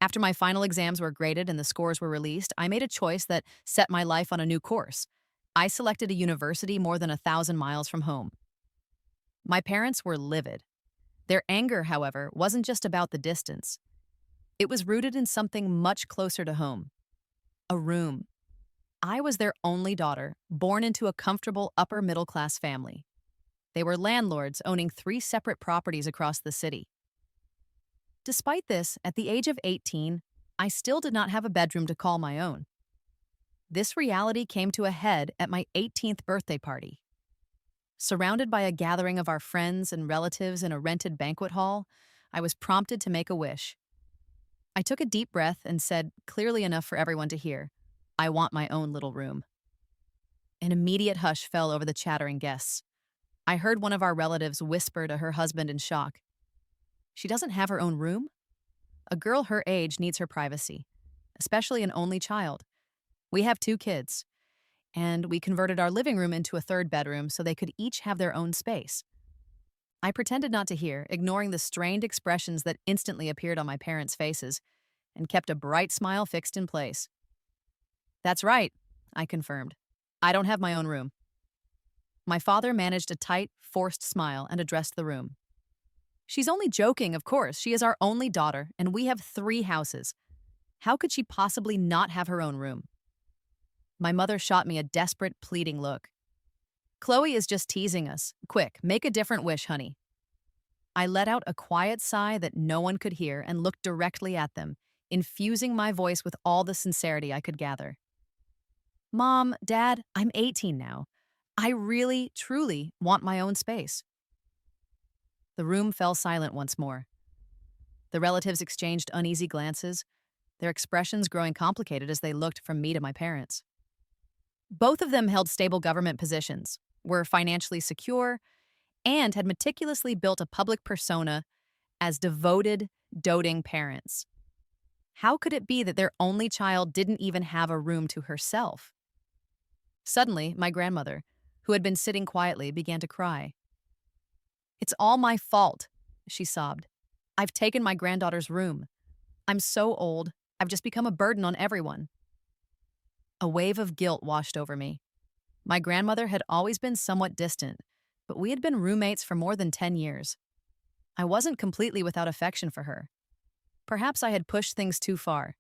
After my final exams were graded and the scores were released, I made a choice that set my life on a new course. I selected a university more than 1,000 miles from home. My parents were livid. Their anger, however, wasn't just about the distance. It was rooted in something much closer to home: a room. I was their only daughter, born into a comfortable upper middle class family. They were landlords owning three separate properties across the city. Despite this, at the age of 18, I still did not have a bedroom to call my own. This reality came to a head at my 18th birthday party. Surrounded by a gathering of our friends and relatives in a rented banquet hall, I was prompted to make a wish. I took a deep breath and said, clearly enough for everyone to hear, "I want my own little room." An immediate hush fell over the chattering guests. I heard one of our relatives whisper to her husband in shock, "She doesn't have her own room?" A girl her age needs her privacy, especially an only child. We have two kids, and we converted our living room into a third bedroom so they could each have their own space. I pretended not to hear, ignoring the strained expressions that instantly appeared on my parents' faces, and kept a bright smile fixed in place. "That's right," I confirmed. "I don't have my own room." My father managed a tight, forced smile and addressed the room. "She's only joking, of course. She is our only daughter, and we have 3 houses. How could she possibly not have her own room?" My mother shot me a desperate, pleading look. "Chloe is just teasing us. Quick, make a different wish, honey." I let out a quiet sigh that no one could hear and looked directly at them, infusing my voice with all the sincerity I could gather. "Mom, Dad, I'm 18 now. I really, truly want my own space." The room fell silent once more. The relatives exchanged uneasy glances, their expressions growing complicated as they looked from me to my parents. Both of them held stable government positions, were financially secure, and had meticulously built a public persona as devoted, doting parents. How could it be that their only child didn't even have a room to herself? Suddenly, my grandmother, who had been sitting quietly, began to cry. "It's all my fault," she sobbed. "I've taken my granddaughter's room. I'm so old, I've just become a burden on everyone." A wave of guilt washed over me. My grandmother had always been somewhat distant, but we had been roommates for more than 10 years. I wasn't completely without affection for her. Perhaps I had pushed things too far.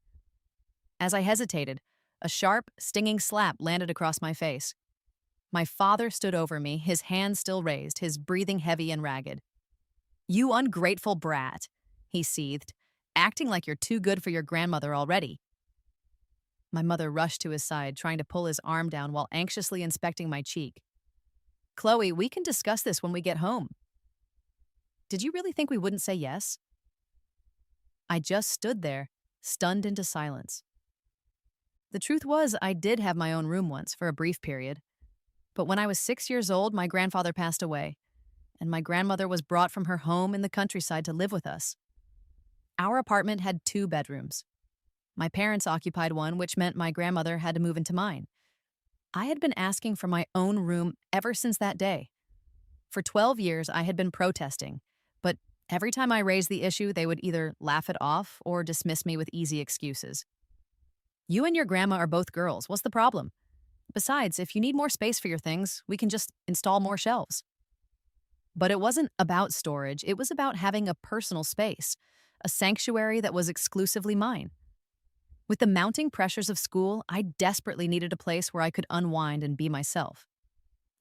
As I hesitated, a sharp, stinging slap landed across my face. My father stood over me, his hand still raised, his breathing heavy and ragged. "You ungrateful brat," he seethed, "acting like you're too good for your grandmother already." My mother rushed to his side, trying to pull his arm down while anxiously inspecting my cheek. "Chloe, we can discuss this when we get home." Did you really think we wouldn't say yes? I just stood there, stunned into silence. The truth was, I did have my own room once for a brief period. But when I was 6 years old, my grandfather passed away, and my grandmother was brought from her home in the countryside to live with us. Our apartment had 2 bedrooms. My parents occupied one, which meant my grandmother had to move into mine. I had been asking for my own room ever since that day. For 12 years, I had been protesting, but every time I raised the issue, they would either laugh it off or dismiss me with easy excuses. "You and your grandma are both girls. What's the problem? Besides, if you need more space for your things, we can just install more shelves." But it wasn't about storage, it was about having a personal space, a sanctuary that was exclusively mine. With the mounting pressures of school, I desperately needed a place where I could unwind and be myself.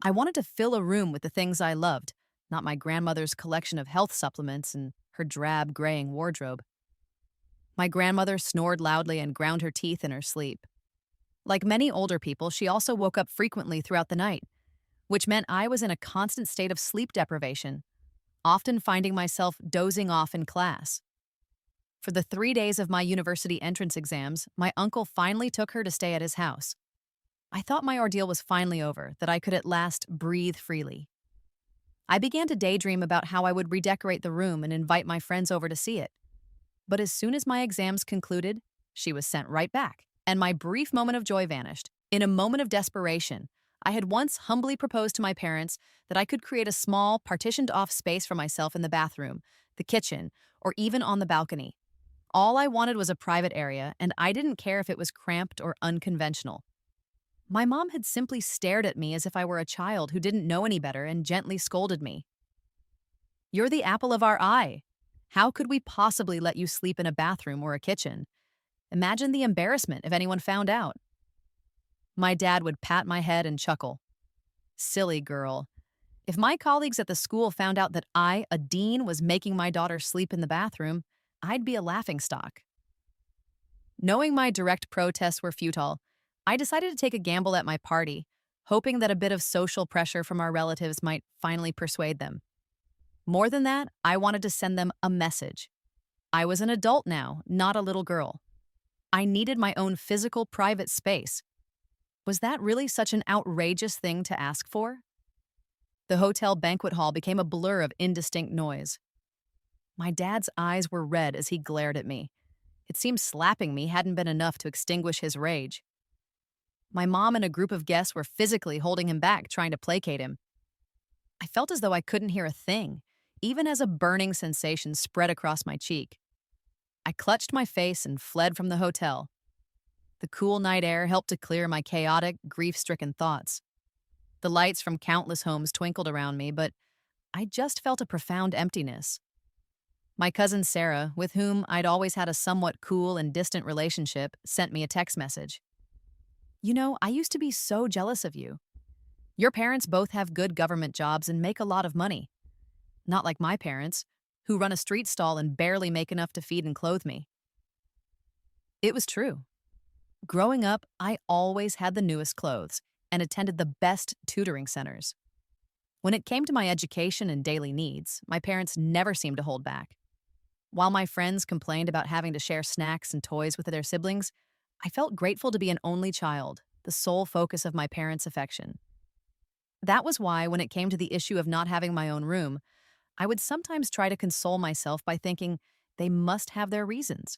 I wanted to fill a room with the things I loved, not my grandmother's collection of health supplements and her drab, graying wardrobe. My grandmother snored loudly and ground her teeth in her sleep. Like many older people, she also woke up frequently throughout the night, which meant I was in a constant state of sleep deprivation, often finding myself dozing off in class. For the 3 days of my university entrance exams, my uncle finally took her to stay at his house. I thought my ordeal was finally over, that I could at last breathe freely. I began to daydream about how I would redecorate the room and invite my friends over to see it. But as soon as my exams concluded, she was sent right back, and my brief moment of joy vanished. In a moment of desperation, I had once humbly proposed to my parents that I could create a small, partitioned-off space for myself in the bathroom, the kitchen, or even on the balcony. All I wanted was a private area, and I didn't care if it was cramped or unconventional. My mom had simply stared at me as if I were a child who didn't know any better and gently scolded me. "You're the apple of our eye. How could we possibly let you sleep in a bathroom or a kitchen? Imagine the embarrassment if anyone found out." My dad would pat my head and chuckle. "Silly girl. If my colleagues at the school found out that I, a dean, was making my daughter sleep in the bathroom, I'd be a laughingstock." Knowing my direct protests were futile, I decided to take a gamble at my party, hoping that a bit of social pressure from our relatives might finally persuade them. More than that, I wanted to send them a message. I was an adult now, not a little girl. I needed my own physical, private space. Was that really such an outrageous thing to ask for? The hotel banquet hall became a blur of indistinct noise. My dad's eyes were red as he glared at me. It seemed slapping me hadn't been enough to extinguish his rage. My mom and a group of guests were physically holding him back, trying to placate him. I felt as though I couldn't hear a thing, even as a burning sensation spread across my cheek. I clutched my face and fled from the hotel. The cool night air helped to clear my chaotic, grief-stricken thoughts. The lights from countless homes twinkled around me, but I just felt a profound emptiness. My cousin Sarah, with whom I'd always had a somewhat cool and distant relationship, sent me a text message. "You know, I used to be so jealous of you. Your parents both have good government jobs and make a lot of money. Not like my parents, who run a street stall and barely make enough to feed and clothe me." It was true. Growing up, I always had the newest clothes and attended the best tutoring centers. When it came to my education and daily needs, my parents never seemed to hold back. While my friends complained about having to share snacks and toys with their siblings, I felt grateful to be an only child, the sole focus of my parents' affection. That was why, when it came to the issue of not having my own room, I would sometimes try to console myself by thinking they must have their reasons.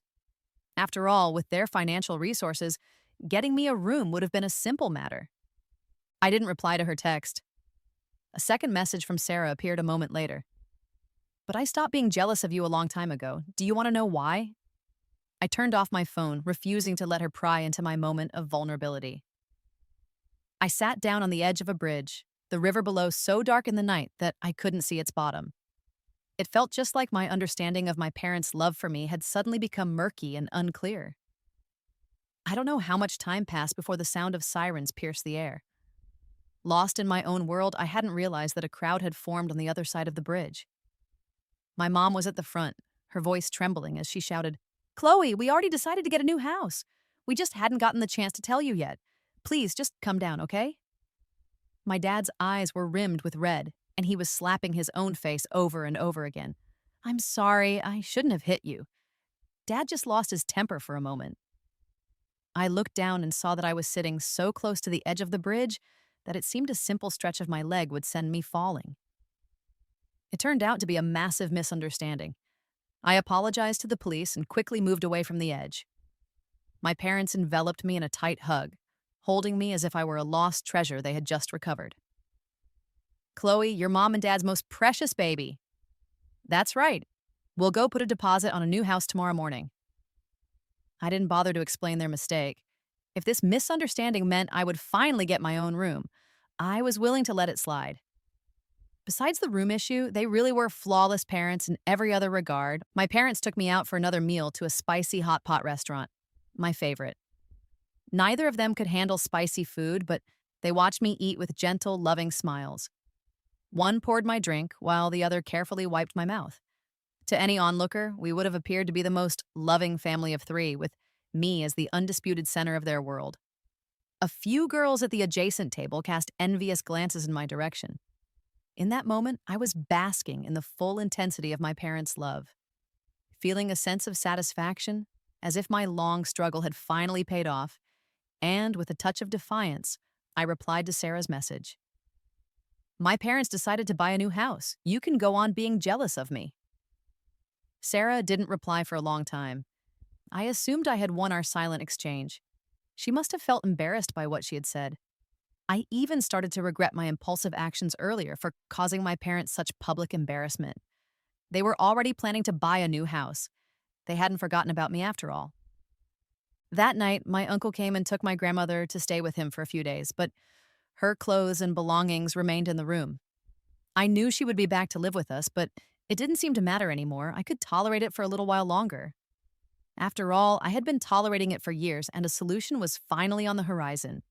After all, with their financial resources, getting me a room would have been a simple matter. I didn't reply to her text. A second message from Sarah appeared a moment later. "But I stopped being jealous of you a long time ago. Do you want to know why?" I turned off my phone, refusing to let her pry into my moment of vulnerability. I sat down on the edge of a bridge, the river below so dark in the night that I couldn't see its bottom. It felt just like my understanding of my parents' love for me had suddenly become murky and unclear. I don't know how much time passed before the sound of sirens pierced the air. Lost in my own world, I hadn't realized that a crowd had formed on the other side of the bridge. My mom was at the front, her voice trembling as she shouted, "Chloe, we already decided to get a new house. We just hadn't gotten the chance to tell you yet. Please, just come down, okay?" My dad's eyes were rimmed with red, and he was slapping his own face over and over again. "I'm sorry, I shouldn't have hit you." Dad just lost his temper for a moment. I looked down and saw that I was sitting so close to the edge of the bridge that it seemed a simple stretch of my leg would send me falling. It turned out to be a massive misunderstanding. I apologized to the police and quickly moved away from the edge. My parents enveloped me in a tight hug, holding me as if I were a lost treasure they had just recovered. "Chloe, you're mom and dad's most precious baby." "That's right. We'll go put a deposit on a new house tomorrow morning." I didn't bother to explain their mistake. If this misunderstanding meant I would finally get my own room, I was willing to let it slide. Besides the room issue, they really were flawless parents in every other regard. My parents took me out for another meal to a spicy hot pot restaurant, my favorite. Neither of them could handle spicy food, but they watched me eat with gentle, loving smiles. One poured my drink, while the other carefully wiped my mouth. To any onlooker, we would have appeared to be the most loving family of three, with me as the undisputed center of their world. A few girls at the adjacent table cast envious glances in my direction. In that moment, I was basking in the full intensity of my parents' love, feeling a sense of satisfaction, as if my long struggle had finally paid off, and with a touch of defiance, I replied to Sarah's message. "My parents decided to buy a new house. You can go on being jealous of me." Sarah didn't reply for a long time. I assumed I had won our silent exchange. She must have felt embarrassed by what she had said. I even started to regret my impulsive actions earlier for causing my parents such public embarrassment. They were already planning to buy a new house. They hadn't forgotten about me after all. That night, my uncle came and took my grandmother to stay with him for a few days, but her clothes and belongings remained in the room. I knew she would be back to live with us, but it didn't seem to matter anymore. I could tolerate it for a little while longer. After all, I had been tolerating it for years, and a solution was finally on the horizon.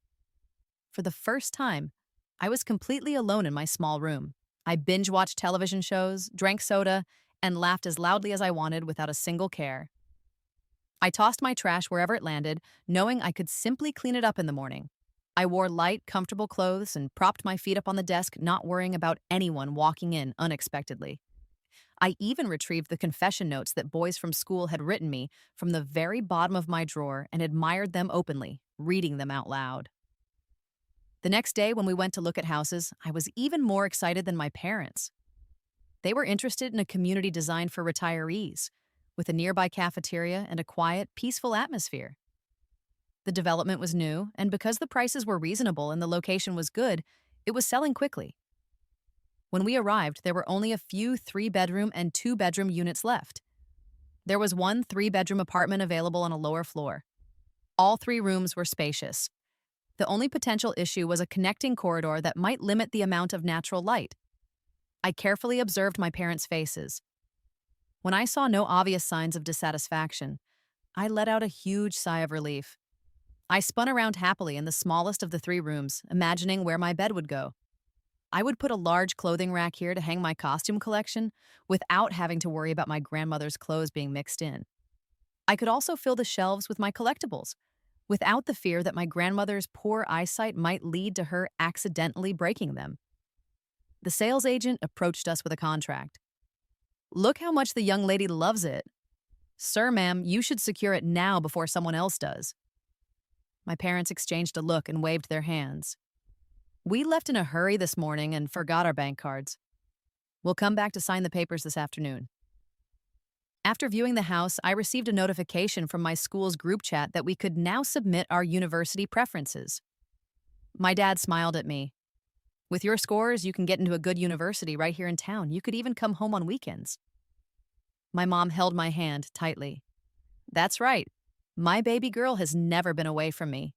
For the first time, I was completely alone in my small room. I binge watched television shows, drank soda, and laughed as loudly as I wanted without a single care. I tossed my trash wherever it landed, knowing I could simply clean it up in the morning. I wore light, comfortable clothes and propped my feet up on the desk, not worrying about anyone walking in unexpectedly. I even retrieved the confession notes that boys from school had written me from the very bottom of my drawer and admired them openly, reading them out loud. The next day, when we went to look at houses, I was even more excited than my parents. They were interested in a community designed for retirees, with a nearby cafeteria and a quiet, peaceful atmosphere. The development was new, and because the prices were reasonable and the location was good, it was selling quickly. When we arrived, there were only a few 3-bedroom and 2-bedroom units left. There was one 3-bedroom apartment available on a lower floor. All 3 rooms were spacious. The only potential issue was a connecting corridor that might limit the amount of natural light. I carefully observed my parents' faces. When I saw no obvious signs of dissatisfaction, I let out a huge sigh of relief. I spun around happily in the smallest of the 3 rooms, imagining where my bed would go. I would put a large clothing rack here to hang my costume collection without having to worry about my grandmother's clothes being mixed in. I could also fill the shelves with my collectibles, without the fear that my grandmother's poor eyesight might lead to her accidentally breaking them. The sales agent approached us with a contract. "Look how much the young lady loves it. Sir, ma'am, you should secure it now before someone else does." My parents exchanged a look and waved their hands. "We left in a hurry this morning and forgot our bank cards. We'll come back to sign the papers this afternoon." After viewing the house, I received a notification from my school's group chat that we could now submit our university preferences. My dad smiled at me. "With your scores, you can get into a good university right here in town. You could even come home on weekends." My mom held my hand tightly. "That's right. My baby girl has never been away from me.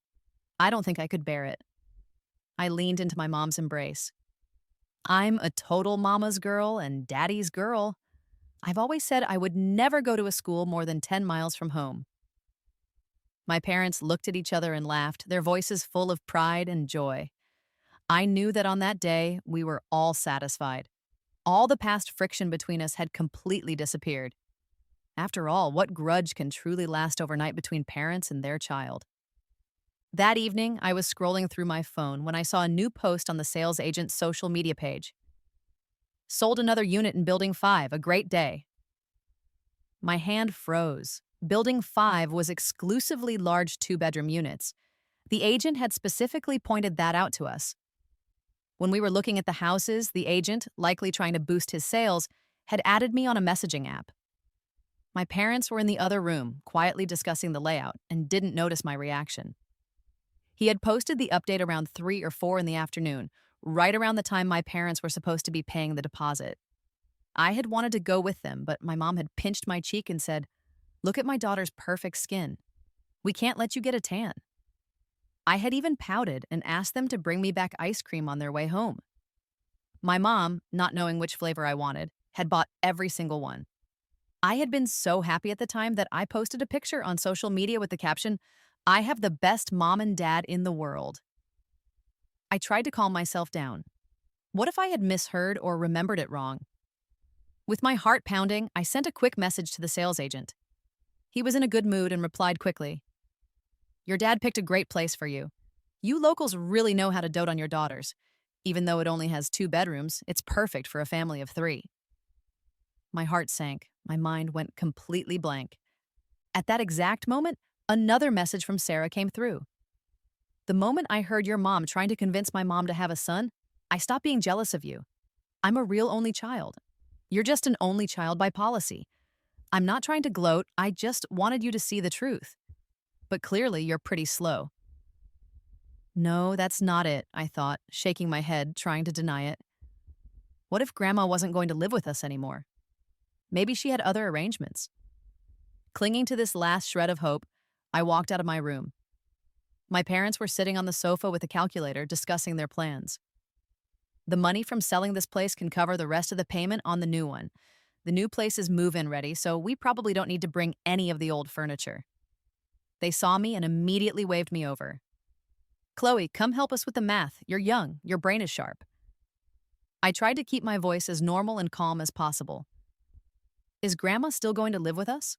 I don't think I could bear it." I leaned into my mom's embrace. "I'm a total mama's girl and daddy's girl. I've always said I would never go to a school more than 10 miles from home." My parents looked at each other and laughed, their voices full of pride and joy. I knew that on that day, we were all satisfied. All the past friction between us had completely disappeared. After all, what grudge can truly last overnight between parents and their child? That evening, I was scrolling through my phone when I saw a new post on the sales agent's social media page. "Sold another unit in Building 5, a great day." My hand froze. Building 5 was exclusively large 2-bedroom units. The agent had specifically pointed that out to us. When we were looking at the houses, the agent, likely trying to boost his sales, had added me on a messaging app. My parents were in the other room, quietly discussing the layout, and didn't notice my reaction. He had posted the update around 3 or 4 in the afternoon, right around the time my parents were supposed to be paying the deposit. I had wanted to go with them, but my mom had pinched my cheek and said, "Look at my daughter's perfect skin. We can't let you get a tan." I had even pouted and asked them to bring me back ice cream on their way home. My mom, not knowing which flavor I wanted, had bought every single one. I had been so happy at the time that I posted a picture on social media with the caption, "I have the best mom and dad in the world." I tried to calm myself down. What if I had misheard or remembered it wrong? With my heart pounding, I sent a quick message to the sales agent. He was in a good mood and replied quickly, "Your dad picked a great place for you. You locals really know how to dote on your daughters. Even though it only has 2 bedrooms, it's perfect for a family of 3. My heart sank. My mind went completely blank. At that exact moment, another message from Sarah came through. "The moment I heard your mom trying to convince my mom to have a son, I stopped being jealous of you. I'm a real only child. You're just an only child by policy. I'm not trying to gloat, I just wanted you to see the truth. But clearly, you're pretty slow." No, that's not it, I thought, shaking my head, trying to deny it. What if Grandma wasn't going to live with us anymore? Maybe she had other arrangements. Clinging to this last shred of hope, I walked out of my room. My parents were sitting on the sofa with a calculator discussing their plans. The money from selling this place can cover the rest of the payment on the new one. The new place is move-in ready, so we probably don't need to bring any of the old furniture. They saw me and immediately waved me over. Chloe, come help us with the math. You're young. Your brain is sharp. I tried to keep my voice as normal and calm as possible. Is Grandma still going to live with us?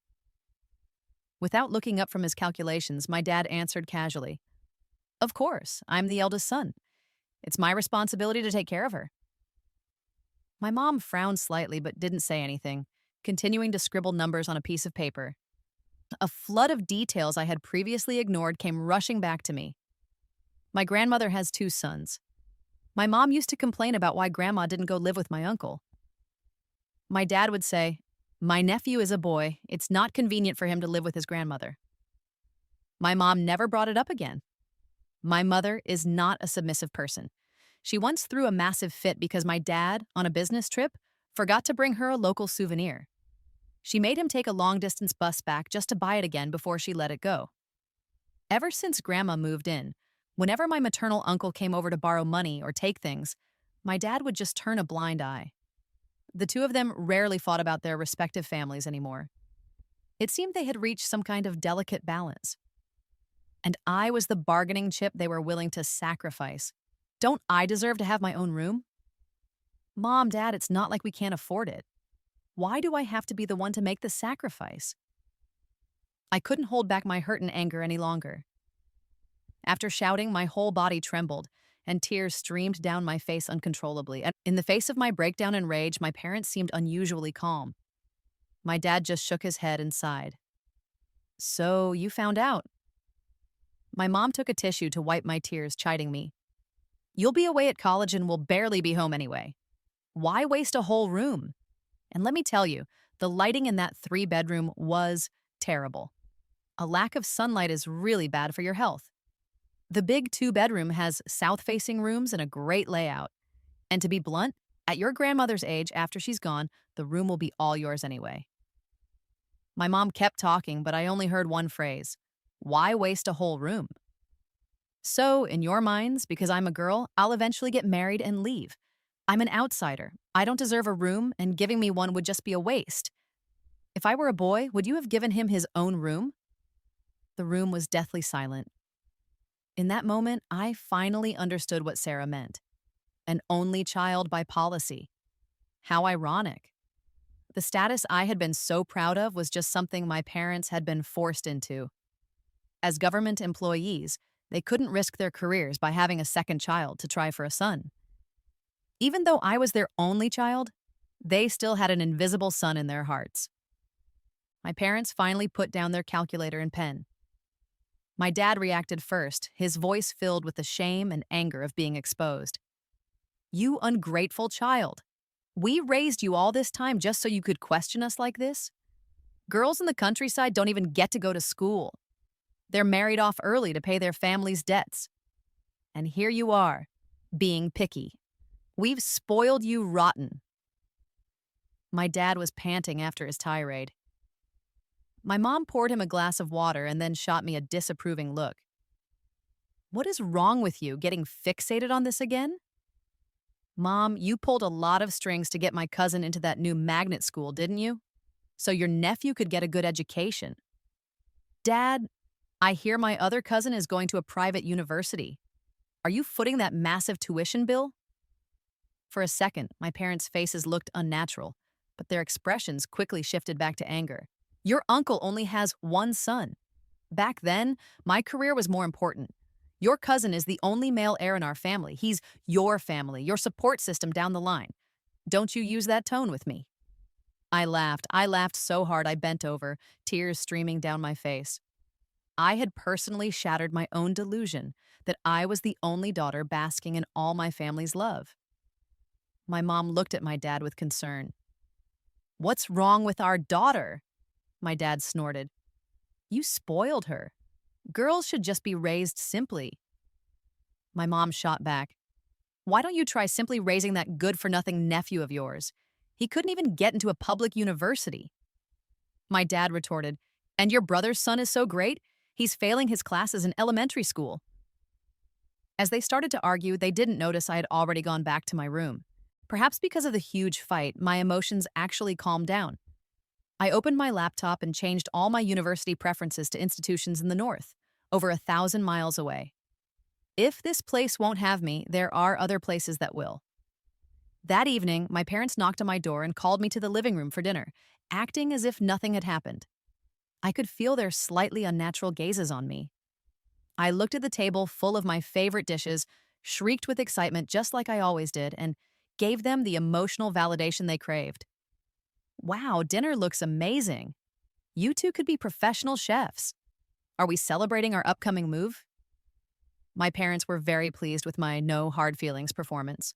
Without looking up from his calculations, my dad answered casually, Of course, I'm the eldest son. It's my responsibility to take care of her. My mom frowned slightly but didn't say anything, continuing to scribble numbers on a piece of paper. A flood of details I had previously ignored came rushing back to me. My grandmother has 2 sons. My mom used to complain about why Grandma didn't go live with my uncle. My dad would say, My nephew is a boy. It's not convenient for him to live with his grandmother. My mom never brought it up again. My mother is not a submissive person. She once threw a massive fit because my dad, on a business trip, forgot to bring her a local souvenir. She made him take a long-distance bus back just to buy it again before she let it go. Ever since Grandma moved in, whenever my maternal uncle came over to borrow money or take things, my dad would just turn a blind eye. The two of them rarely fought about their respective families anymore. It seemed they had reached some kind of delicate balance. And I was the bargaining chip they were willing to sacrifice. Don't I deserve to have my own room? Mom, Dad, it's not like we can't afford it. Why do I have to be the one to make the sacrifice? I couldn't hold back my hurt and anger any longer. After shouting, my whole body trembled, and tears streamed down my face uncontrollably. And in the face of my breakdown and rage, my parents seemed unusually calm. My dad just shook his head and sighed. So, you found out. My mom took a tissue to wipe my tears, chiding me. You'll be away at college and will barely be home anyway. Why waste a whole room? And let me tell you, the lighting in that 3-bedroom was terrible. A lack of sunlight is really bad for your health. The big 2-bedroom has south-facing rooms and a great layout. And to be blunt, at your grandmother's age, after she's gone, the room will be all yours anyway. My mom kept talking, but I only heard one phrase. Why waste a whole room? So, in your minds, because I'm a girl, I'll eventually get married and leave. I'm an outsider. I don't deserve a room, and giving me one would just be a waste. If I were a boy, would you have given him his own room? The room was deathly silent. In that moment, I finally understood what Sarah meant. An only child by policy. How ironic. The status I had been so proud of was just something my parents had been forced into. As government employees, they couldn't risk their careers by having a second child to try for a son. Even though I was their only child, they still had an invisible son in their hearts. My parents finally put down their calculator and pen. My dad reacted first, his voice filled with the shame and anger of being exposed. You ungrateful child. We raised you all this time just so you could question us like this? Girls in the countryside don't even get to go to school. They're married off early to pay their family's debts. And here you are, being picky. We've spoiled you rotten. My dad was panting after his tirade. My mom poured him a glass of water and then shot me a disapproving look. What is wrong with you, getting fixated on this again? Mom, you pulled a lot of strings to get my cousin into that new magnet school, didn't you? So your nephew could get a good education. Dad, I hear my other cousin is going to a private university. Are you footing that massive tuition bill? For a second, my parents' faces looked unnatural, but their expressions quickly shifted back to anger. Your uncle only has one son. Back then, my career was more important. Your cousin is the only male heir in our family. He's your family, your support system down the line. Don't you use that tone with me. I laughed. I laughed so hard I bent over, tears streaming down my face. I had personally shattered my own delusion that I was the only daughter basking in all my family's love. My mom looked at my dad with concern. What's wrong with our daughter? My dad snorted. You spoiled her. Girls should just be raised simply. My mom shot back. Why don't you try simply raising that good-for-nothing nephew of yours? He couldn't even get into a public university. My dad retorted, And your brother's son is so great, he's failing his classes in elementary school. As they started to argue, they didn't notice I had already gone back to my room. Perhaps because of the huge fight, my emotions actually calmed down. I opened my laptop and changed all my university preferences to institutions in the north, over 1,000 miles away. If this place won't have me, there are other places that will. That evening, my parents knocked on my door and called me to the living room for dinner, acting as if nothing had happened. I could feel their slightly unnatural gazes on me. I looked at the table full of my favorite dishes, shrieked with excitement just like I always did, and gave them the emotional validation they craved. Wow, dinner looks amazing. You two could be professional chefs. Are we celebrating our upcoming move? My parents were very pleased with my no hard feelings performance.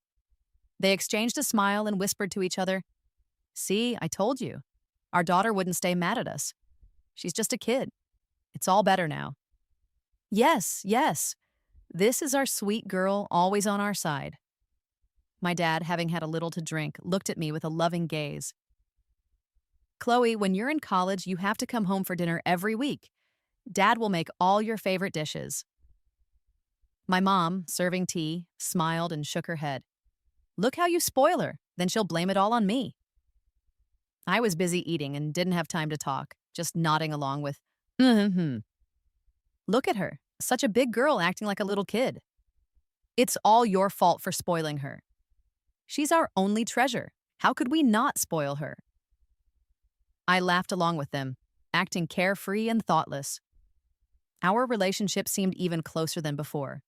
They exchanged a smile and whispered to each other, "See, I told you. Our daughter wouldn't stay mad at us. She's just a kid. It's all better now." Yes, yes. This is our sweet girl, always on our side. My dad, having had a little to drink, looked at me with a loving gaze. "Chloe, when you're in college, you have to come home for dinner every week. Dad will make all your favorite dishes." My mom, serving tea, smiled and shook her head. "Look how you spoil her, then she'll blame it all on me." I was busy eating and didn't have time to talk, just nodding along with, "Hmm. Look at her, such a big girl acting like a little kid. It's all your fault for spoiling her. She's our only treasure. How could we not spoil her?" I laughed along with them, acting carefree and thoughtless. Our relationship seemed even closer than before.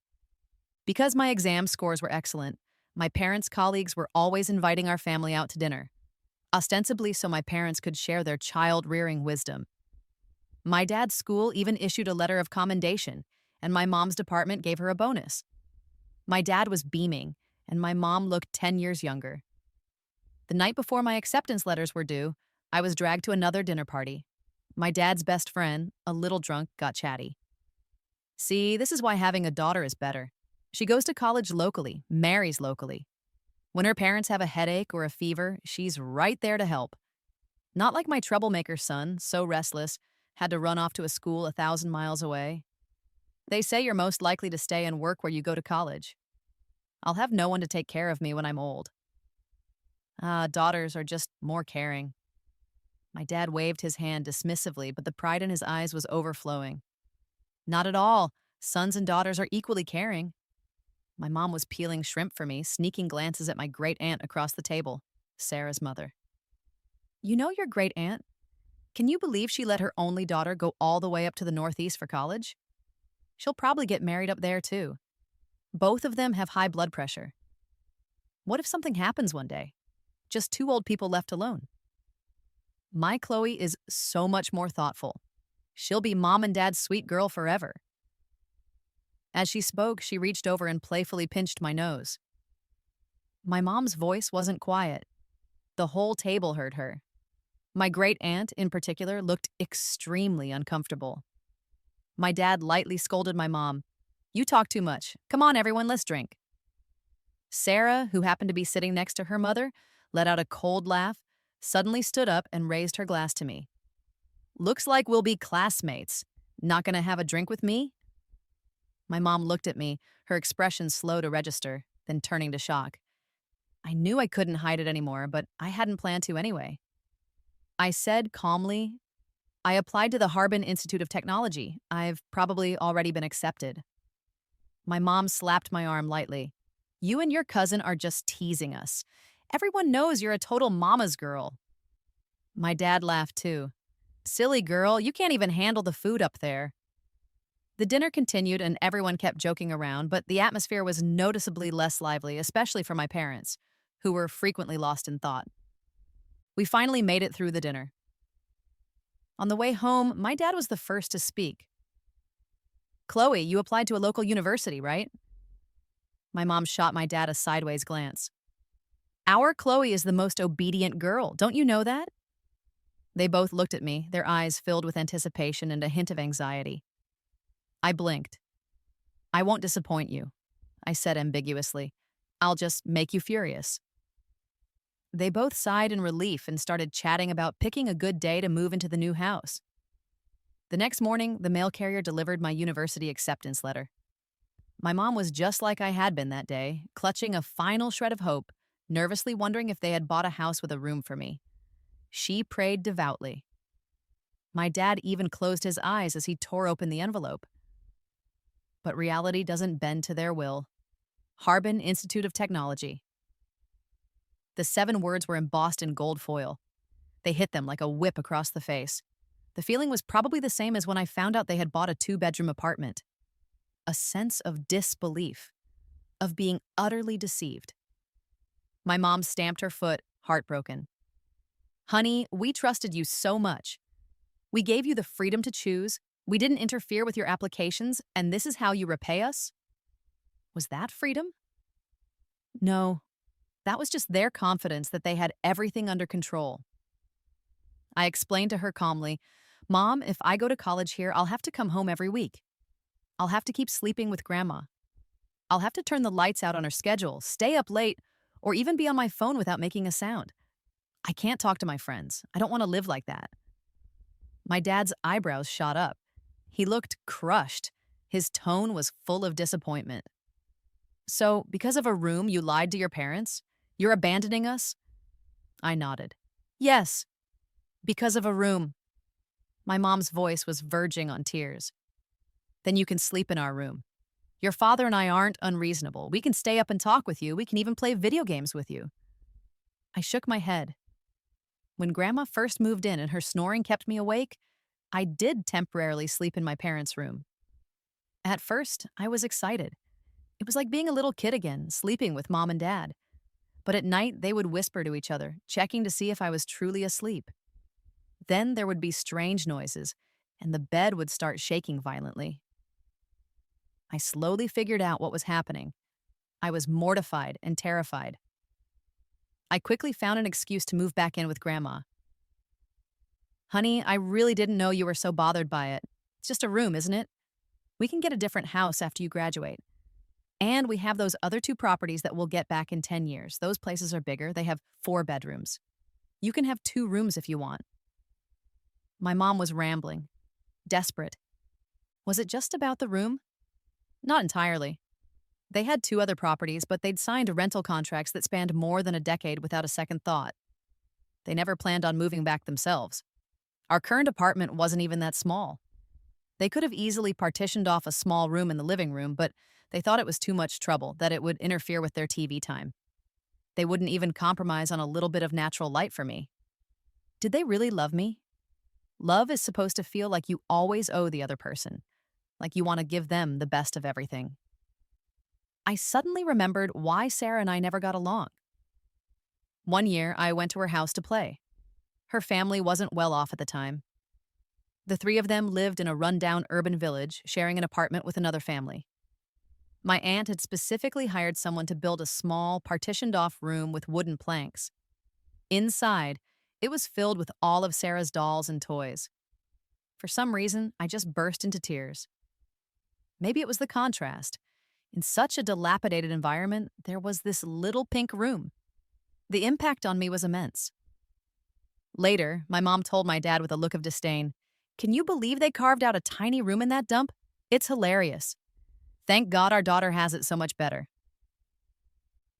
Because my exam scores were excellent, my parents' colleagues were always inviting our family out to dinner, ostensibly so my parents could share their child-rearing wisdom. My dad's school even issued a letter of commendation, and my mom's department gave her a bonus. My dad was beaming, and my mom looked 10 years younger. The night before my acceptance letters were due, I was dragged to another dinner party. My dad's best friend, a little drunk, got chatty. "See, this is why having a daughter is better. She goes to college locally, marries locally. When her parents have a headache or a fever, she's right there to help. Not like my troublemaker son, so restless, had to run off to a school 1,000 miles away. They say you're most likely to stay and work where you go to college. I'll have no one to take care of me when I'm old. Daughters are just more caring." My dad waved his hand dismissively, but the pride in his eyes was overflowing. "Not at all. Sons and daughters are equally caring." My mom was peeling shrimp for me, sneaking glances at my great-aunt across the table, Sarah's mother. "You know your great-aunt? Can you believe she let her only daughter go all the way up to the Northeast for college? She'll probably get married up there, too. Both of them have high blood pressure. What if something happens one day? Just two old people left alone." My Chloe is so much more thoughtful. She'll be mom and dad's sweet girl forever. As she spoke, she reached over and playfully pinched my nose. My mom's voice wasn't quiet. The whole table heard her. My great-aunt, in particular, looked extremely uncomfortable. My dad lightly scolded my mom. "You talk too much. Come on, everyone, let's drink." Sarah, who happened to be sitting next to her mother, let out a cold laugh, suddenly stood up and raised her glass to me. "Looks like we'll be classmates. Not gonna have a drink with me?" My mom looked at me, her expression slow to register, then turning to shock. I knew I couldn't hide it anymore, but I hadn't planned to anyway. I said calmly, "I applied to the Harbin Institute of Technology. I've probably already been accepted." My mom slapped my arm lightly. "You and your cousin are just teasing us. Everyone knows you're a total mama's girl." My dad laughed too. "Silly girl, you can't even handle the food up there." The dinner continued and everyone kept joking around, but the atmosphere was noticeably less lively, especially for my parents, who were frequently lost in thought. We finally made it through the dinner. On the way home, my dad was the first to speak. "Chloe, you applied to a local university, right?" My mom shot my dad a sideways glance. "Our Chloe is the most obedient girl. Don't you know that?" They both looked at me, their eyes filled with anticipation and a hint of anxiety. I blinked. "I won't disappoint you," I said ambiguously. "I'll just make you furious." They both sighed in relief and started chatting about picking a good day to move into the new house. The next morning, the mail carrier delivered my university acceptance letter. My mom was just like I had been that day, clutching a final shred of hope, nervously wondering if they had bought a house with a room for me. She prayed devoutly. My dad even closed his eyes as he tore open the envelope. But reality doesn't bend to their will. Harbin Institute of Technology. The 7 words were embossed in gold foil. They hit them like a whip across the face. The feeling was probably the same as when I found out they had bought a 2-bedroom apartment. A sense of disbelief, of being utterly deceived. My mom stamped her foot, heartbroken. Honey, we trusted you so much. We gave you the freedom to choose. We didn't interfere with your applications, and this is how you repay us? Was that freedom? No, that was just their confidence that they had everything under control. I explained to her calmly, Mom, if I go to college here, I'll have to come home every week. I'll have to keep sleeping with Grandma. I'll have to turn the lights out on her schedule, stay up late, or even be on my phone without making a sound. I can't talk to my friends. I don't want to live like that. My dad's eyebrows shot up. He looked crushed. His tone was full of disappointment. So, because of a room, you lied to your parents? You're abandoning us? I nodded. Yes, because of a room. My mom's voice was verging on tears. Then you can sleep in our room. Your father and I aren't unreasonable. We can stay up and talk with you. We can even play video games with you. I shook my head. When Grandma first moved in and her snoring kept me awake, I did temporarily sleep in my parents' room. At first, I was excited. It was like being a little kid again, sleeping with Mom and Dad. But at night, they would whisper to each other, checking to see if I was truly asleep. Then there would be strange noises, and the bed would start shaking violently. I slowly figured out what was happening. I was mortified and terrified. I quickly found an excuse to move back in with Grandma. Honey, I really didn't know you were so bothered by it. It's just a room, isn't it? We can get a different house after you graduate. And we have those other 2 properties that we'll get back in 10 years. Those places are bigger. They have 4 bedrooms. You can have 2 rooms if you want. My mom was rambling, desperate. Was it just about the room? Not entirely. They had 2 other properties, but they'd signed rental contracts that spanned more than a decade without a second thought. They never planned on moving back themselves. Our current apartment wasn't even that small. They could have easily partitioned off a small room in the living room, but they thought it was too much trouble, that it would interfere with their TV time. They wouldn't even compromise on a little bit of natural light for me. Did they really love me? Love is supposed to feel like you always owe the other person, like you want to give them the best of everything. I suddenly remembered why Sarah and I never got along. One year, I went to her house to play. Her family wasn't well off at the time. The 3 of them lived in a rundown urban village, sharing an apartment with another family. My aunt had specifically hired someone to build a small, partitioned-off room with wooden planks. Inside, it was filled with all of Sarah's dolls and toys. For some reason, I just burst into tears. Maybe it was the contrast. In such a dilapidated environment, there was this little pink room. The impact on me was immense. Later, my mom told my dad with a look of disdain, "Can you believe they carved out a tiny room in that dump? It's hilarious. Thank God our daughter has it so much better."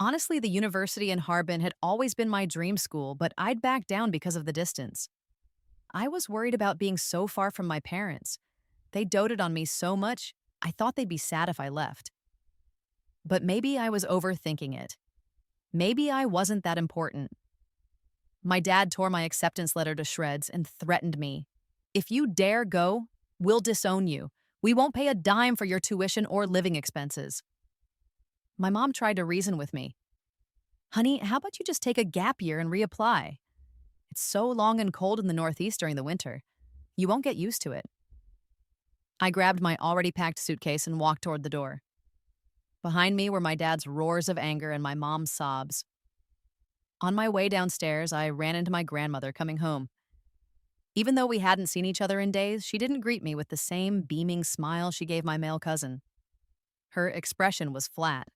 Honestly, the university in Harbin had always been my dream school, but I'd backed down because of the distance. I was worried about being so far from my parents. They doted on me so much, I thought they'd be sad if I left. But maybe I was overthinking it. Maybe I wasn't that important. My dad tore my acceptance letter to shreds and threatened me. "If you dare go, we'll disown you. We won't pay a dime for your tuition or living expenses." My mom tried to reason with me. "Honey, how about you just take a gap year and reapply? It's so long and cold in the Northeast during the winter. You won't get used to it." I grabbed my already packed suitcase and walked toward the door. Behind me were my dad's roars of anger and my mom's sobs. On my way downstairs, I ran into my grandmother coming home. Even though we hadn't seen each other in days, she didn't greet me with the same beaming smile she gave my male cousin. Her expression was flat.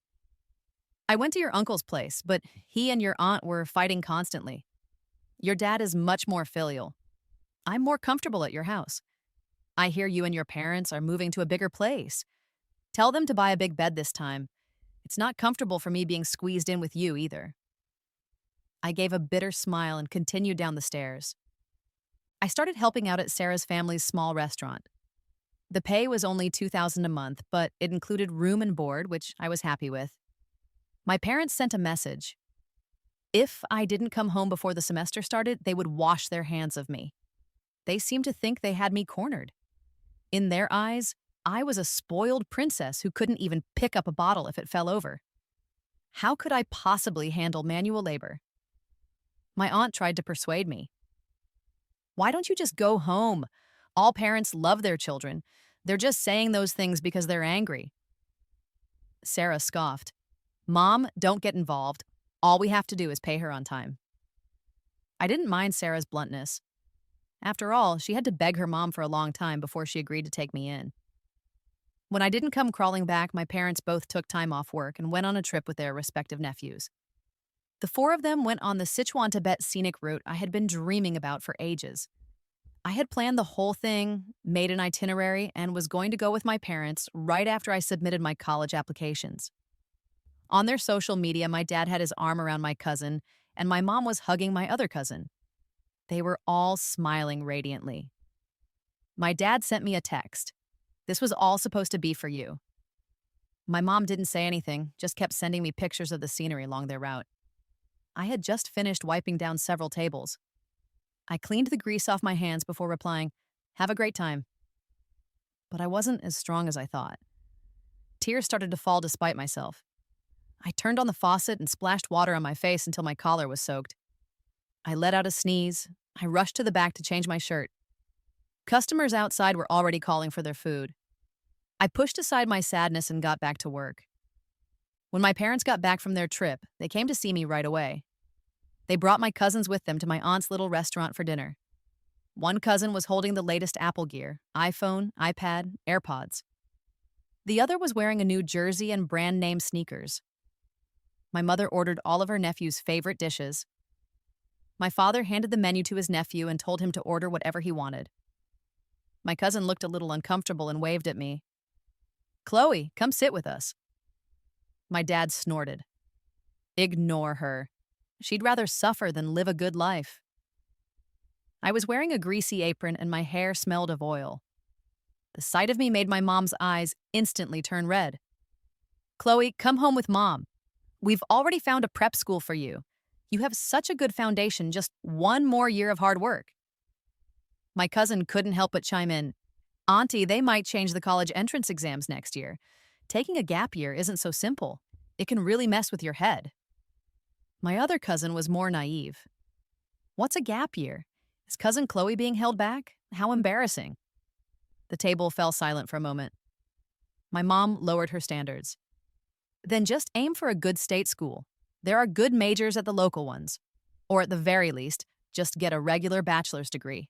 "I went to your uncle's place, but he and your aunt were fighting constantly. Your dad is much more filial. I'm more comfortable at your house. I hear you and your parents are moving to a bigger place. Tell them to buy a big bed this time. It's not comfortable for me being squeezed in with you either." I gave a bitter smile and continued down the stairs. I started helping out at Sarah's family's small restaurant. The pay was only $2,000 a month, but it included room and board, which I was happy with. My parents sent a message. If I didn't come home before the semester started, they would wash their hands of me. They seemed to think they had me cornered. In their eyes, I was a spoiled princess who couldn't even pick up a bottle if it fell over. How could I possibly handle manual labor? My aunt tried to persuade me. "Why don't you just go home? All parents love their children. They're just saying those things because they're angry." Sarah scoffed. "Mom, don't get involved. All we have to do is pay her on time." I didn't mind Sarah's bluntness. After all, she had to beg her mom for a long time before she agreed to take me in. When I didn't come crawling back, my parents both took time off work and went on a trip with their respective nephews. The four of them went on the Sichuan Tibet scenic route I had been dreaming about for ages. I had planned the whole thing, made an itinerary, and was going to go with my parents right after I submitted my college applications. On their social media, my dad had his arm around my cousin, and my mom was hugging my other cousin. They were all smiling radiantly. My dad sent me a text. "This was all supposed to be for you." My mom didn't say anything, just kept sending me pictures of the scenery along their route. I had just finished wiping down several tables. I cleaned the grease off my hands before replying, "Have a great time." But I wasn't as strong as I thought. Tears started to fall despite myself. I turned on the faucet and splashed water on my face until my collar was soaked. I let out a sneeze. I rushed to the back to change my shirt. Customers outside were already calling for their food. I pushed aside my sadness and got back to work. When my parents got back from their trip, they came to see me right away. They brought my cousins with them to my aunt's little restaurant for dinner. One cousin was holding the latest Apple gear, iPhone, iPad, AirPods. The other was wearing a new jersey and brand name sneakers. My mother ordered all of her nephew's favorite dishes. My father handed the menu to his nephew and told him to order whatever he wanted. My cousin looked a little uncomfortable and waved at me. "Chloe, come sit with us." My dad snorted. "Ignore her. She'd rather suffer than live a good life." I was wearing a greasy apron and my hair smelled of oil. The sight of me made my mom's eyes instantly turn red. "Chloe, come home with Mom. We've already found a prep school for you. You have such a good foundation, just one more year of hard work." My cousin couldn't help but chime in. "Auntie, they might change the college entrance exams next year. Taking a gap year isn't so simple. It can really mess with your head." My other cousin was more naive. "What's a gap year? Is Cousin Chloe being held back? How embarrassing." The table fell silent for a moment. My mom lowered her standards. "Then just aim for a good state school. There are good majors at the local ones. Or at the very least, just get a regular bachelor's degree."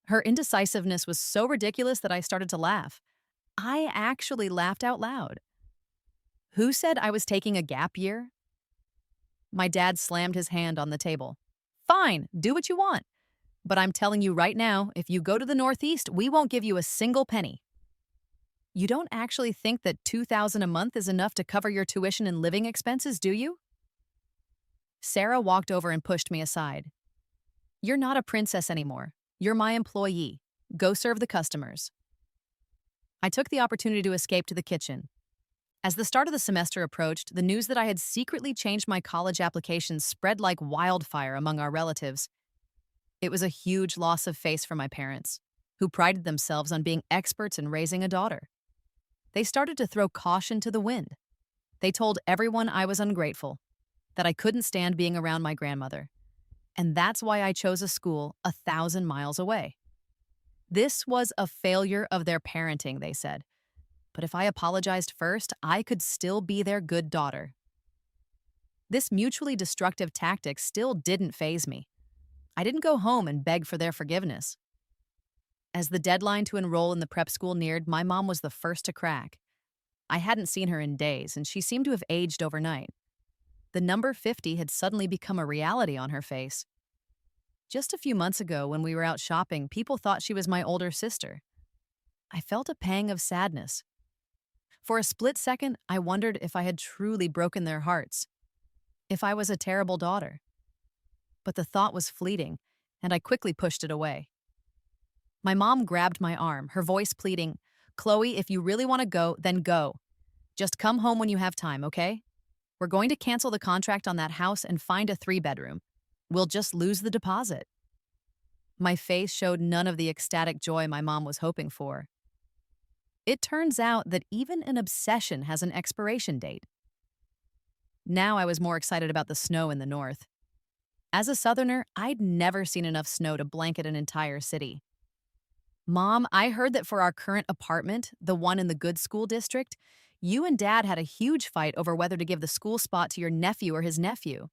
Her indecisiveness was so ridiculous that I started to laugh. I actually laughed out loud. Who said I was taking a gap year? My dad slammed his hand on the table. "Fine, do what you want. But I'm telling you right now, if you go to the Northeast, we won't give you a single penny." "You don't actually think that $2,000 a month is enough to cover your tuition and living expenses, do you?" Sarah walked over and pushed me aside. "You're not a princess anymore. You're my employee. Go serve the customers." I took the opportunity to escape to the kitchen. As the start of the semester approached, the news that I had secretly changed my college application spread like wildfire among our relatives. It was a huge loss of face for my parents, who prided themselves on being experts in raising a daughter. They started to throw caution to the wind. They told everyone I was ungrateful, that I couldn't stand being around my grandmother. And that's why I chose a school 1,000 miles away. This was a failure of their parenting, they said. But if I apologized first, I could still be their good daughter. This mutually destructive tactic still didn't faze me. I didn't go home and beg for their forgiveness. As the deadline to enroll in the prep school neared, my mom was the first to crack. I hadn't seen her in days, and she seemed to have aged overnight. The number 50 had suddenly become a reality on her face. Just a few months ago, when we were out shopping, people thought she was my older sister. I felt a pang of sadness. For a split second, I wondered if I had truly broken their hearts, if I was a terrible daughter. But the thought was fleeting, and I quickly pushed it away. My mom grabbed my arm, her voice pleading, "Chloe, if you really want to go, then go. Just come home when you have time, okay? We're going to cancel the contract on that house and find a 3-bedroom. We'll just lose the deposit." My face showed none of the ecstatic joy my mom was hoping for. It turns out that even an obsession has an expiration date. Now I was more excited about the snow in the north. As a southerner, I'd never seen enough snow to blanket an entire city. Mom, I heard that for our current apartment, the one in the good school district, you and Dad had a huge fight over whether to give the school spot to your nephew or his nephew.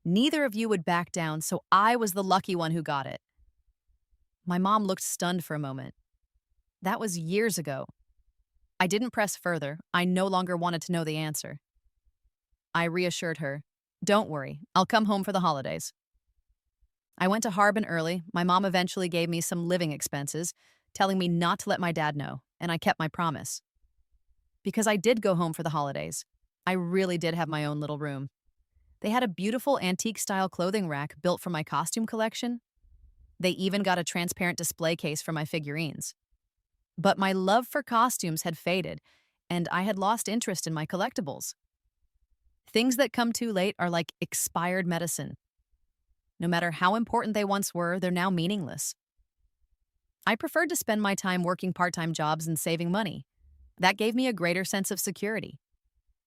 Neither of you would back down, so I was the lucky one who got it. My mom looked stunned for a moment. That was years ago. I didn't press further. I no longer wanted to know the answer. I reassured her, "Don't worry, I'll come home for the holidays." I went to Harbin early. My mom eventually gave me some living expenses, telling me not to let my dad know, and I kept my promise. Because I did go home for the holidays. I really did have my own little room. They had a beautiful antique-style clothing rack built for my costume collection. They even got a transparent display case for my figurines. But my love for costumes had faded, and I had lost interest in my collectibles. Things that come too late are like expired medicine. No matter how important they once were, they're now meaningless. I preferred to spend my time working part-time jobs and saving money. That gave me a greater sense of security.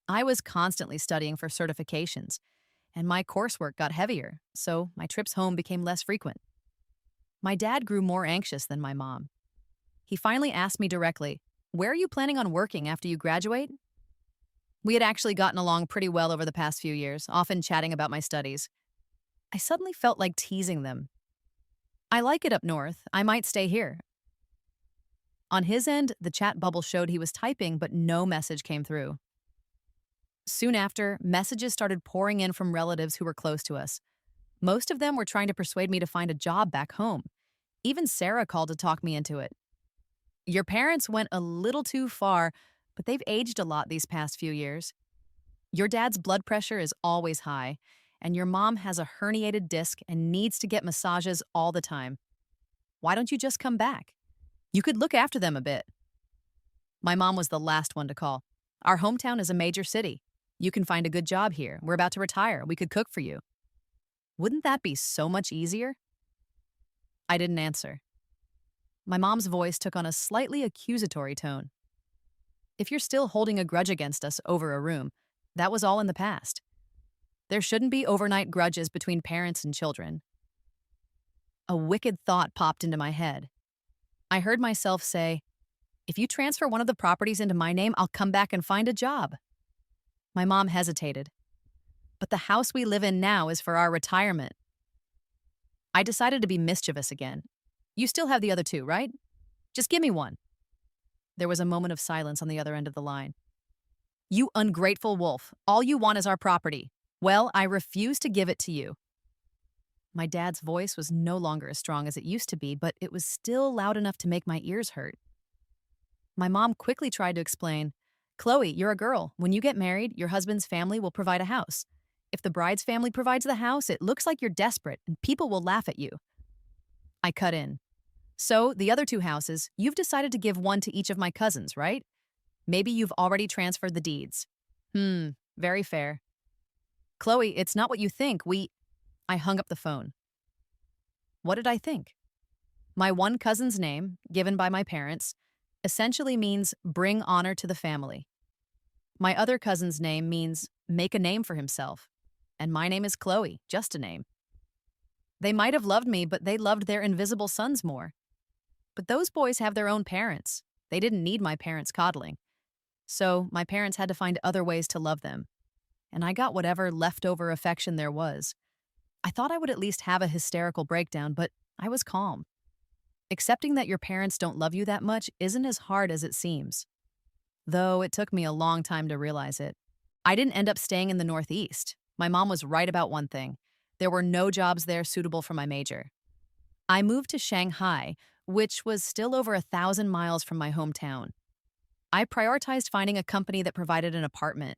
I was constantly studying for certifications, and my coursework got heavier, so my trips home became less frequent. My dad grew more anxious than my mom. He finally asked me directly, "Where are you planning on working after you graduate?" We had actually gotten along pretty well over the past few years, often chatting about my studies. I suddenly felt like teasing them. "I like it up north. I might stay here." On his end, the chat bubble showed he was typing, but no message came through. Soon after, messages started pouring in from relatives who were close to us. Most of them were trying to persuade me to find a job back home. Even Sarah called to talk me into it. "Your parents went a little too far, but they've aged a lot these past few years. Your dad's blood pressure is always high, and your mom has a herniated disc and needs to get massages all the time. Why don't you just come back? You could look after them a bit." My mom was the last one to call. "Our hometown is a major city. You can find a good job here. We're about to retire. We could cook for you." Wouldn't that be so much easier? I didn't answer. My mom's voice took on a slightly accusatory tone. "If you're still holding a grudge against us over a room, that was all in the past. There shouldn't be overnight grudges between parents and children." A wicked thought popped into my head. I heard myself say, "If you transfer one of the properties into my name, I'll come back and find a job." My mom hesitated. "But the house we live in now is for our retirement." I decided to be mischievous again. "You still have the other two, right? Just give me one." There was a moment of silence on the other end of the line. "You ungrateful wolf. All you want is our property. Well, I refuse to give it to you." My dad's voice was no longer as strong as it used to be, but it was still loud enough to make my ears hurt. My mom quickly tried to explain, "Chloe, you're a girl. When you get married, your husband's family will provide a house. If the bride's family provides the house, it looks like you're desperate and people will laugh at you." I cut in. "So, the other 2 houses, you've decided to give one to each of my cousins, right? Maybe you've already transferred the deeds." Very fair." "Chloe, it's not what you think. I hung up the phone. What did I think? My one cousin's name, given by my parents, essentially means bring honor to the family. My other cousin's name means make a name for himself. And my name is Chloe, just a name. They might have loved me, but they loved their invisible sons more. But those boys have their own parents. They didn't need my parents' coddling. So my parents had to find other ways to love them. And I got whatever leftover affection there was. I thought I would at least have a hysterical breakdown, but I was calm. Accepting that your parents don't love you that much isn't as hard as it seems. Though it took me a long time to realize it. I didn't end up staying in the Northeast. My mom was right about one thing. There were no jobs there suitable for my major. I moved to Shanghai, which was still over 1,000 miles from my hometown. I prioritized finding a company that provided an apartment.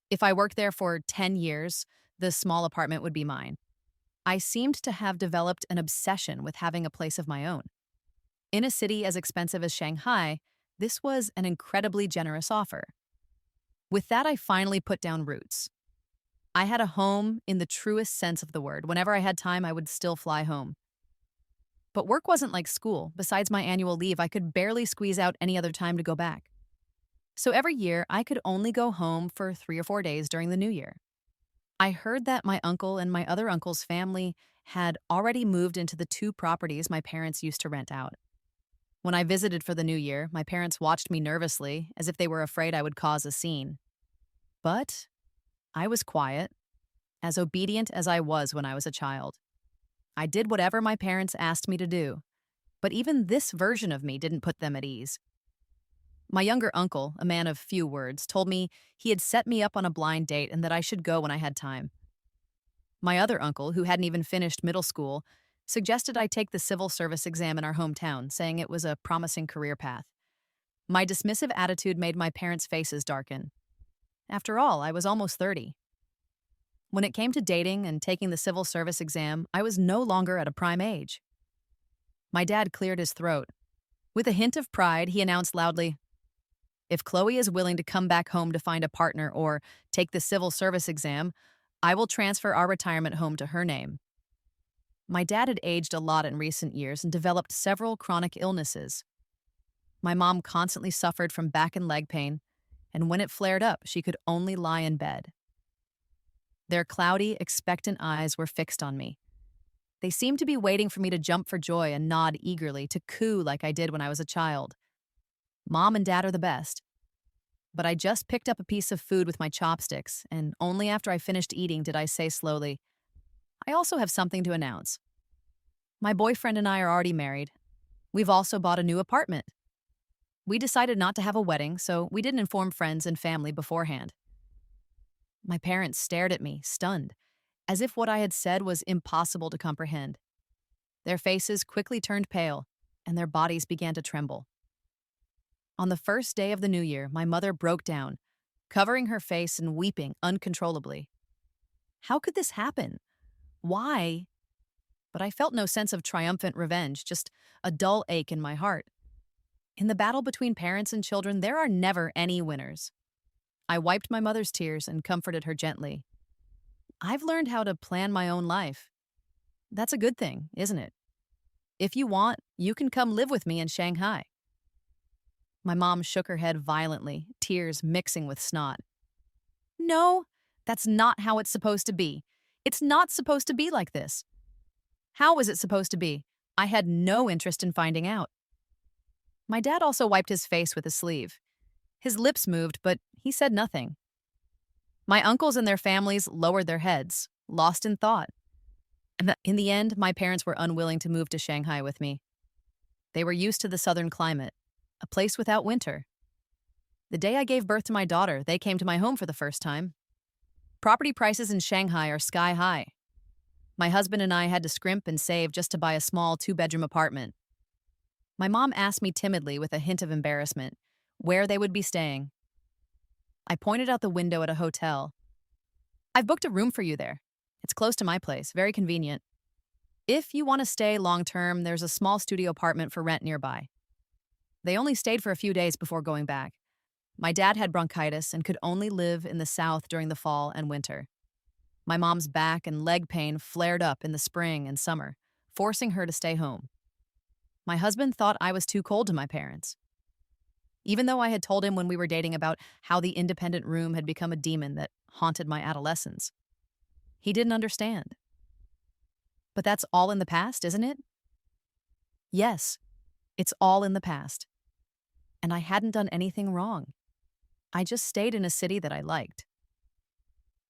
If I worked there for 10 years, the small apartment would be mine. I seemed to have developed an obsession with having a place of my own. In a city as expensive as Shanghai, this was an incredibly generous offer. With that, I finally put down roots. I had a home in the truest sense of the word. Whenever I had time, I would still fly home. But work wasn't like school. Besides my annual leave, I could barely squeeze out any other time to go back. So every year, I could only go home for 3 or 4 days during the new year. I heard that my uncle and my other uncle's family had already moved into the 2 properties my parents used to rent out. When I visited for the new year, my parents watched me nervously, as if they were afraid I would cause a scene. But I was quiet, as obedient as I was when I was a child. I did whatever my parents asked me to do, but even this version of me didn't put them at ease. My younger uncle, a man of few words, told me he had set me up on a blind date and that I should go when I had time. My other uncle, who hadn't even finished middle school, suggested I take the civil service exam in our hometown, saying it was a promising career path. My dismissive attitude made my parents' faces darken. After all, I was almost 30. When it came to dating and taking the civil service exam, I was no longer at a prime age. My dad cleared his throat. With a hint of pride, he announced loudly, "If Chloe is willing to come back home to find a partner or take the civil service exam, I will transfer our retirement home to her name." My dad had aged a lot in recent years and developed several chronic illnesses. My mom constantly suffered from back and leg pain, and when it flared up, she could only lie in bed. Their cloudy, expectant eyes were fixed on me. They seemed to be waiting for me to jump for joy and nod eagerly, to coo like I did when I was a child. Mom and Dad are the best. But I just picked up a piece of food with my chopsticks, and only after I finished eating did I say slowly, "I also have something to announce. My boyfriend and I are already married. We've also bought a new apartment. We decided not to have a wedding, so we didn't inform friends and family beforehand." My parents stared at me, stunned, as if what I had said was impossible to comprehend. Their faces quickly turned pale, and their bodies began to tremble. On the first day of the new year, my mother broke down, covering her face and weeping uncontrollably. How could this happen? Why? But I felt no sense of triumphant revenge, just a dull ache in my heart. In the battle between parents and children, there are never any winners. I wiped my mother's tears and comforted her gently. I've learned how to plan my own life. That's a good thing, isn't it? If you want, you can come live with me in Shanghai. My mom shook her head violently, tears mixing with snot. "No, that's not how it's supposed to be. It's not supposed to be like this." How was it supposed to be? I had no interest in finding out. My dad also wiped his face with his sleeve. His lips moved, but he said nothing. My uncles and their families lowered their heads, lost in thought. And in the end, my parents were unwilling to move to Shanghai with me. They were used to the southern climate, a place without winter. The day I gave birth to my daughter, they came to my home for the first time. Property prices in Shanghai are sky high. My husband and I had to scrimp and save just to buy a small 2-bedroom apartment. My mom asked me timidly, with a hint of embarrassment, where they would be staying. I pointed out the window at a hotel. "I've booked a room for you there. It's close to my place, very convenient. If you want to stay long term, there's a small studio apartment for rent nearby." They only stayed for a few days before going back. My dad had bronchitis and could only live in the south during the fall and winter. My mom's back and leg pain flared up in the spring and summer, forcing her to stay home. My husband thought I was too cold to my parents. Even though I had told him when we were dating about how the independent room had become a demon that haunted my adolescence, he didn't understand. But that's all in the past, isn't it? Yes, it's all in the past. And I hadn't done anything wrong. I just stayed in a city that I liked.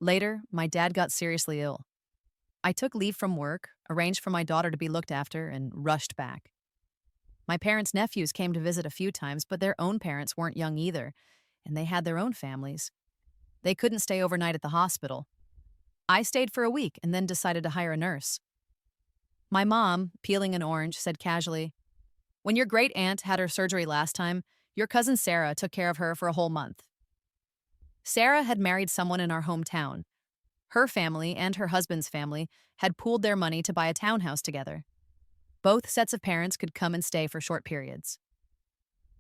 Later, my dad got seriously ill. I took leave from work, arranged for my daughter to be looked after, and rushed back. My parents' nephews came to visit a few times, but their own parents weren't young either, and they had their own families. They couldn't stay overnight at the hospital. I stayed for a week and then decided to hire a nurse. My mom, peeling an orange, said casually, When your great aunt had her surgery last time, your cousin Sarah took care of her for a whole month. Sarah had married someone in our hometown. Her family and her husband's family had pooled their money to buy a townhouse together. Both sets of parents could come and stay for short periods.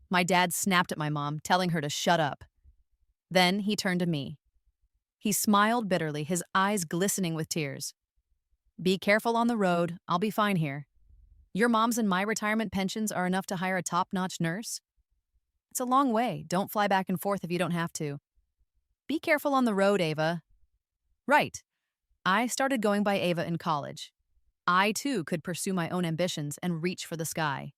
My dad snapped at my mom, telling her to shut up. Then he turned to me. He smiled bitterly, his eyes glistening with tears. Be careful on the road. I'll be fine here. Your mom's and my retirement pensions are enough to hire a top-notch nurse. It's a long way. Don't fly back and forth if you don't have to. Be careful on the road, Ava. Right. I started going by Ava in college. I, too, could pursue my own ambitions and reach for the sky.